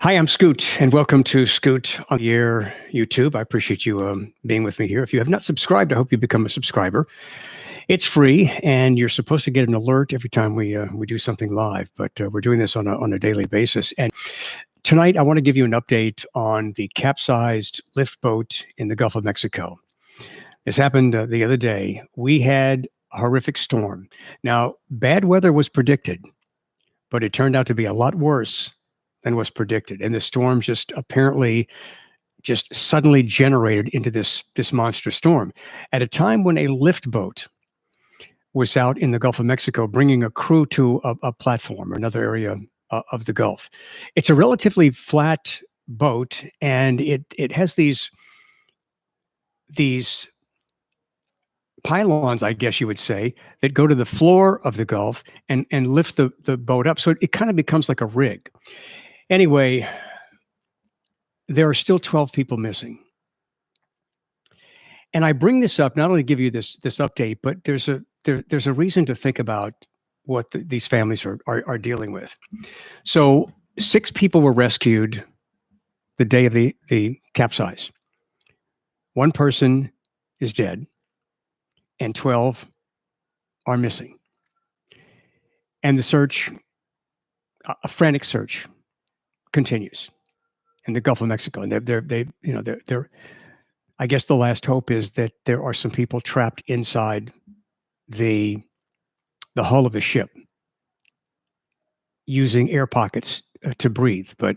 Hi, I'm Scoot, and welcome to Scoot on the Air YouTube. I appreciate you being with me here. If you have not subscribed, I hope you become a subscriber. It's free, and you're supposed to get an alert every time we do something live. But we're doing this on a daily basis. And tonight, I want to give you an update on the capsized lift boat in the Gulf of Mexico. This happened the other day. We had a horrific storm. Now, bad weather was predicted, but it turned out to be a lot worse than was predicted. And the storm just apparently just suddenly generated into this monster storm at a time when a lift boat was out in the Gulf of Mexico bringing a crew to a platform or another area of the Gulf. It's a relatively flat boat, and it has these pylons, I guess you would say, that go to the floor of the Gulf and lift the boat up. So it kind of becomes like a rig. Anyway, there are still 12 people missing. And I bring this up not only to give you this update, but there's a reason to think about what these families are dealing with. So 6 people were rescued the day of the capsize. 1 person is dead, and 12 are missing. And the search, a frantic search, continues in the Gulf of Mexico. And they're I guess the last hope is that there are some people trapped inside the hull of the ship using air pockets to breathe. But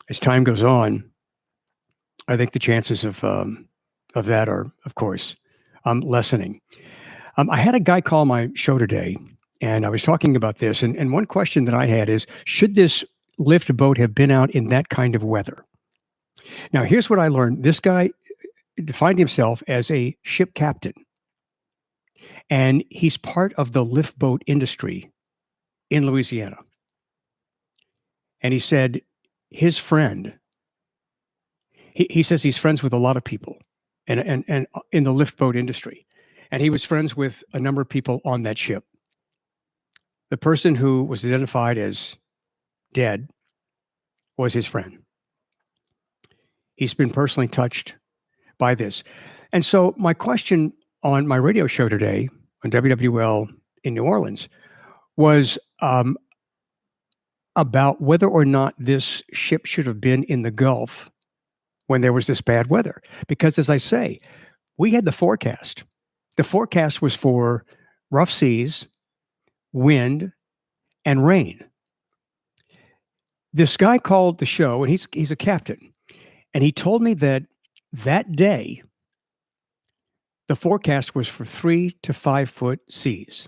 as time goes on, I think the chances of that are, of course, lessening. I had a guy call my show today, and I was talking about this. And one question that I had is, should this lift boat have been out in that kind of weather? Now, here's what I learned. This guy defined himself as a ship captain, and he's part of the lift boat industry in Louisiana. And he said his friend, he says he's friends with a lot of people and in the lift boat industry. And he was friends with a number of people on that ship. The person who was identified as dead was his friend. He's been personally touched by this. And so my question on my radio show today on WWL in New Orleans was about whether or not this ship should have been in the Gulf when there was this bad weather. Because as I say, we had the forecast. The forecast was for rough seas, wind, and rain. This guy called the show, and he's a captain, and he told me that day, the forecast was for 3 to 5 foot seas.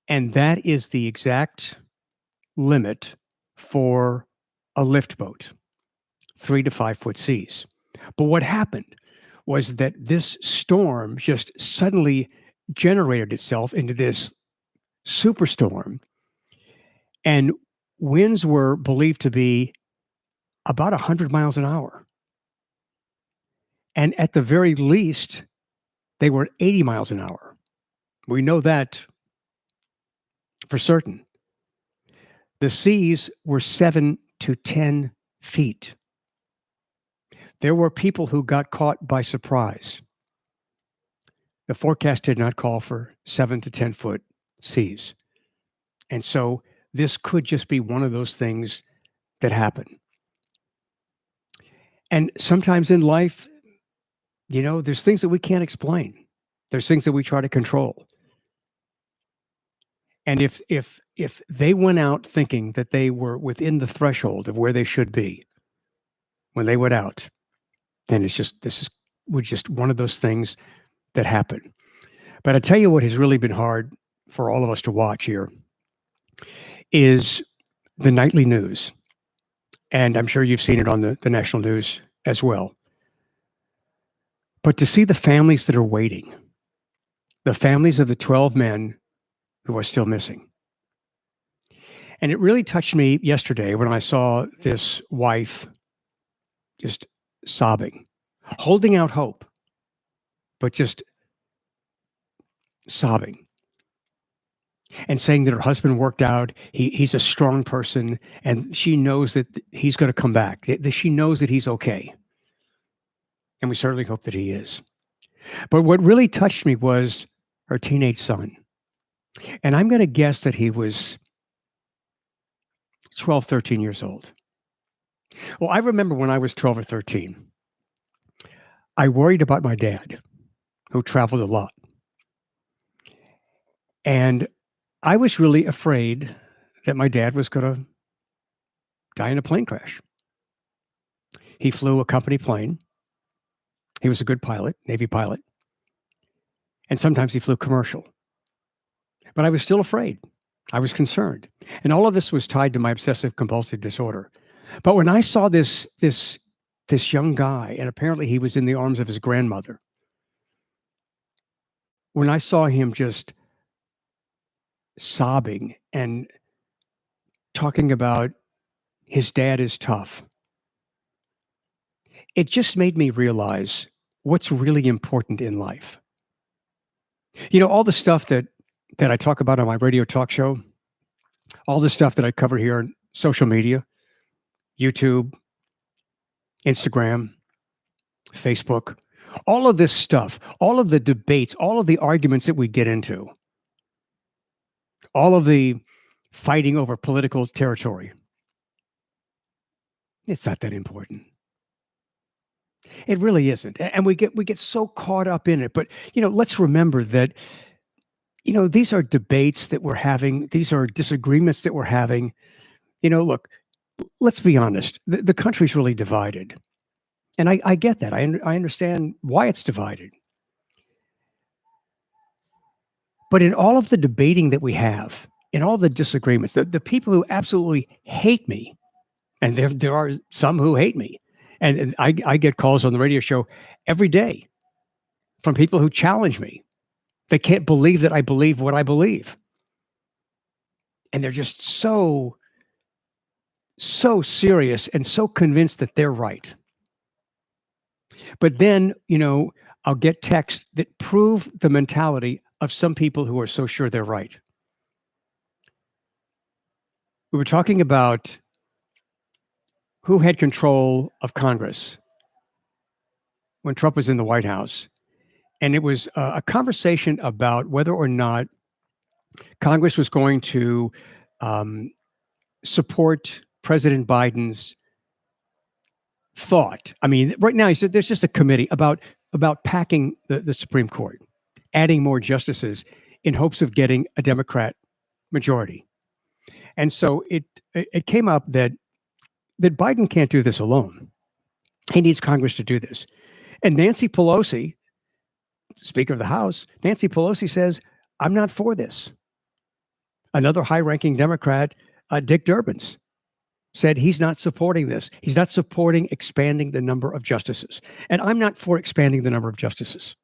And that is the exact limit for a lift boat, 3 to 5 foot seas. But what happened was that this storm just suddenly generated itself into this superstorm, and winds were believed to be about 100 miles an hour. And at the very least, they were 80 miles an hour. We know that for certain. The seas were 7 to 10 feet. There were people who got caught by surprise. The forecast did not call for 7 to 10 foot seas. And so this could just be one of those things that happen. And sometimes in life, there's things that we can't explain. There's things that we try to control. And if they went out thinking that they were within the threshold of where they should be when they went out, then this was just one of those things that happen. But I tell you what has really been hard for all of us to watch here is the nightly news. And I'm sure you've seen it on the national news as well. But to see the families that are waiting, the families of the 12 men who are still missing. And it really touched me yesterday when I saw this wife just sobbing, holding out hope, but just sobbing. and saying that her husband worked out. He's a strong person, and she knows that he's going to come back. That she knows that he's okay, and we certainly hope that he is. But what really touched me was her teenage son, and I'm going to guess that he was 12, 13 years old. Well, I remember when I was 12 or 13, I worried about my dad, who traveled a lot, and I was really afraid that my dad was going to die in a plane crash. He flew a company plane. He was a good pilot, Navy pilot, and sometimes he flew commercial. But I was still afraid. I was concerned. And all of this was tied to my obsessive compulsive disorder. But when I saw this young guy, and apparently he was in the arms of his grandmother, when I saw him just sobbing and talking about his dad is tough, it just made me realize what's really important in life. All the stuff that I talk about on my radio talk show, all the stuff that I cover here on social media, YouTube, Instagram, Facebook, all of this stuff, all of the debates, all of the arguments that we get into, all of the fighting over political territory, it's not that important. It really isn't. And we get so caught up in it. But let's remember that these are debates that we're having, these are disagreements that we're having. Look, let's be honest. The country's really divided. And I get that. I understand why it's divided. But in all of the debating that we have, in all the disagreements, the people who absolutely hate me, and there are some who hate me, and I get calls on the radio show every day from people who challenge me. They can't believe that I believe what I believe. And they're just so serious and so convinced that they're right. But then, I'll get texts that prove the mentality of some people who are so sure they're right. We were talking about who had control of Congress when Trump was in the White House. And it was a conversation about whether or not Congress was going to um, support President Biden's thought. I mean, right now he said there's just a committee about packing the Supreme Court, adding more justices in hopes of getting a Democrat majority. And so it came up that Biden can't do this alone. He needs Congress to do this. And Nancy Pelosi, Speaker of the House, Nancy Pelosi says, I'm not for this. Another high-ranking Democrat, Dick Durbin, said he's not supporting this. He's not supporting expanding the number of justices. And I'm not for expanding the number of justices.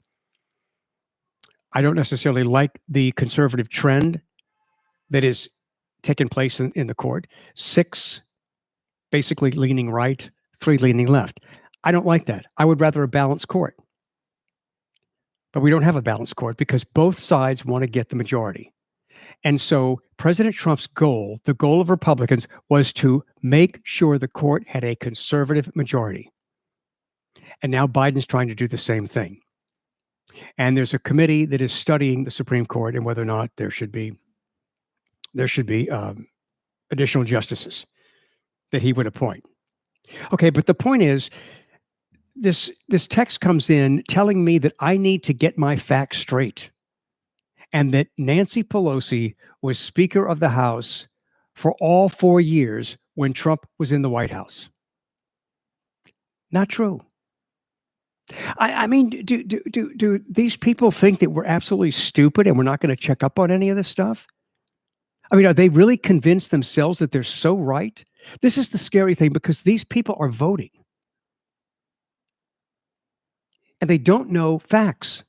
I don't necessarily like the conservative trend that is taking place in the court. 6 basically leaning right, 3 leaning left. I don't like that. I would rather a balanced court. But we don't have a balanced court because both sides want to get the majority. And so President Trump's goal, the goal of Republicans, was to make sure the court had a conservative majority. And now Biden's trying to do the same thing. And there's a committee that is studying the Supreme Court and whether or not there should be additional justices that he would appoint. Okay, but the point is, this text comes in telling me that I need to get my facts straight, and that Nancy Pelosi was Speaker of the House for all 4 years when Trump was in the White House. Not true. I mean, do these people think that we're absolutely stupid and we're not going to check up on any of this stuff? I mean, are they really convinced themselves that they're so right? This is the scary thing because these people are voting and they don't know facts.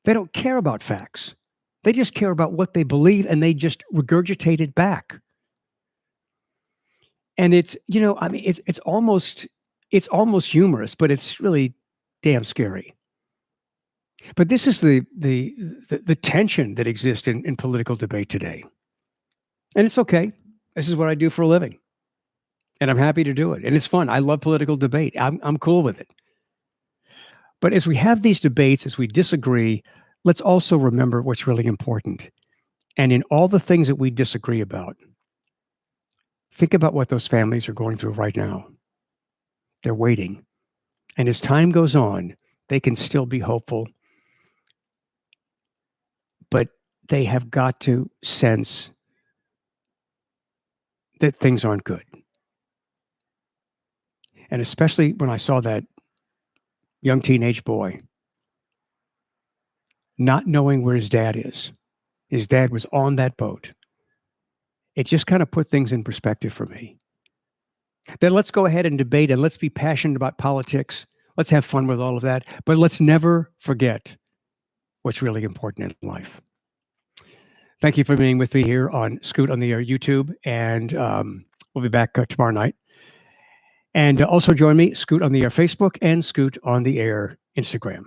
They don't care about facts. They just care about what they believe and they just regurgitate it back. And it's, I mean, it's almost humorous, but it's really damn scary. But this is the tension that exists in political debate today. And it's okay. This is what I do for a living. And I'm happy to do it. And it's fun. I love political debate. I'm cool with it. But as we have these debates, as we disagree, let's also remember what's really important. And in all the things that we disagree about, think about what those families are going through right now. They're waiting. And as time goes on, they can still be hopeful, but they have got to sense that things aren't good. And especially when I saw that young teenage boy not knowing where his dad is. His dad was on that boat. It just kind of put things in perspective for me. Then let's go ahead and debate and let's be passionate about politics. Let's have fun with all of that. But let's never forget what's really important in life. Thank you for being with me here on Scoot on the Air YouTube. And we'll be back tomorrow night. And also join me, Scoot on the Air Facebook and Scoot on the Air Instagram.